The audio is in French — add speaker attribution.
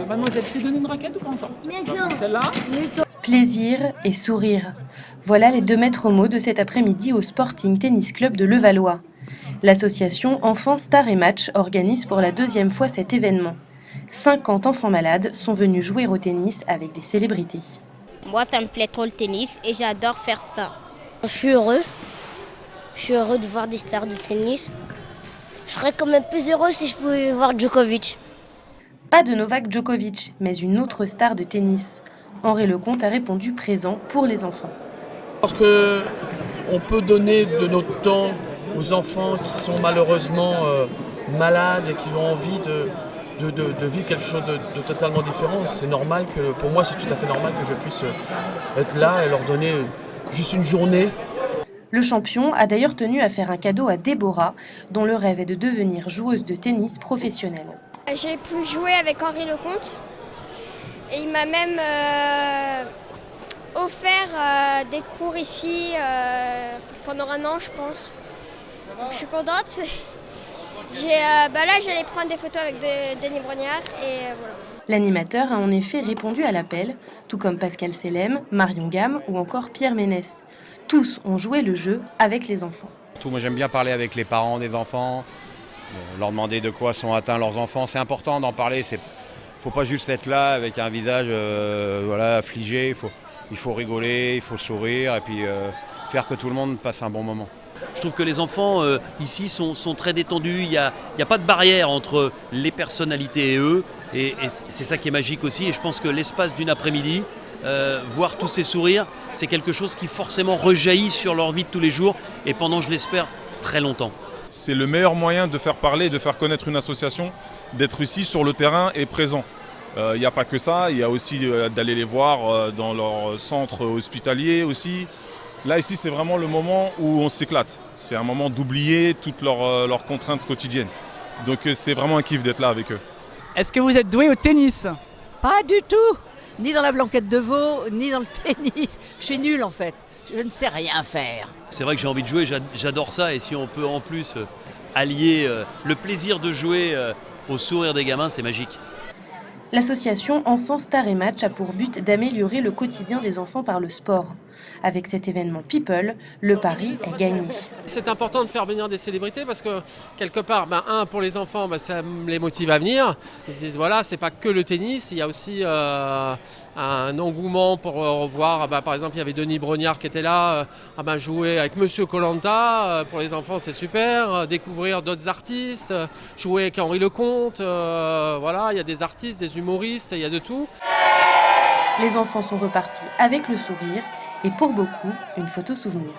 Speaker 1: Mademoiselle, tu t'es donné une raquette ou pas encore? Celle-là?
Speaker 2: Plaisir et sourire. Voilà les deux maîtres mots de cet après-midi au Sporting Tennis Club de Levallois. L'association Enfants Star et Match organise pour la deuxième fois cet événement. 50 enfants malades sont venus jouer au tennis avec des célébrités.
Speaker 3: Moi, ça me plaît trop le tennis et j'adore faire ça.
Speaker 4: Je suis heureux. Je suis heureux de voir des stars de tennis. Je serais quand même plus heureux si je pouvais voir Djokovic.
Speaker 2: Pas de Novak Djokovic, mais une autre star de tennis. Henri Lecomte a répondu présent pour les enfants.
Speaker 5: Parce qu'on peut donner de notre temps aux enfants qui sont malheureusement malades et qui ont envie de vivre quelque chose de totalement différent. C'est normal que, pour moi, c'est tout à fait normal que je puisse être là et leur donner juste une journée.
Speaker 2: Le champion a d'ailleurs tenu à faire un cadeau à Déborah, dont le rêve est de devenir joueuse de tennis professionnelle.
Speaker 6: J'ai pu jouer avec Henri Lecomte et il m'a même offert des cours ici pendant un an, je pense. Donc, je suis contente. Là, j'allais prendre des photos avec Denis Brognard et voilà.
Speaker 2: L'animateur a en effet répondu à l'appel, tout comme Pascal Selem, Marion Gamme ou encore Pierre Ménès. Tous ont joué le jeu avec les enfants.
Speaker 7: Moi, j'aime bien parler avec les parents des enfants, leur demander de quoi sont atteints leurs enfants. C'est important d'en parler. Il ne faut pas juste être là avec un visage affligé. Il faut rigoler, il faut sourire et puis faire que tout le monde passe un bon moment.
Speaker 8: Je trouve que les enfants ici sont très détendus. Il n'y a pas de barrière entre les personnalités et eux. Et c'est ça qui est magique aussi. Et je pense que l'espace d'une après-midi, voir tous ces sourires, c'est quelque chose qui forcément rejaillit sur leur vie de tous les jours et pendant, je l'espère, très longtemps.
Speaker 9: C'est le meilleur moyen de faire parler, de faire connaître une association, d'être ici sur le terrain et présent. Il n'y a pas que ça, il y a aussi d'aller les voir dans leur centre hospitalier aussi. Là ici c'est vraiment le moment où on s'éclate. C'est un moment d'oublier toutes leurs contraintes quotidiennes. Donc c'est vraiment un kiff d'être là avec eux.
Speaker 1: Est-ce que vous êtes doué au tennis?
Speaker 10: Pas du tout. Ni dans la blanquette de veau, ni dans le tennis. Je suis nulle en fait. Je ne sais rien faire.
Speaker 8: C'est vrai que j'ai envie de jouer, j'adore ça. Et si on peut en plus allier le plaisir de jouer au sourire des gamins, c'est magique.
Speaker 2: L'association Enfants Star et Match a pour but d'améliorer le quotidien des enfants par le sport. Avec cet événement People, le pari est gagné.
Speaker 5: C'est important de faire venir des célébrités parce que quelque part, pour les enfants, ça les motive à venir. Ils se disent voilà, c'est pas que le tennis, il y a aussi un engouement pour revoir. Par exemple, il y avait Denis Brognard qui était là, jouer avec Monsieur Koh-Lanta. Pour les enfants, c'est super. Découvrir d'autres artistes, jouer avec Henri Lecomte. Il y a des artistes, des humoristes, il y a de tout.
Speaker 2: Les enfants sont repartis avec le sourire et pour beaucoup, une photo souvenir.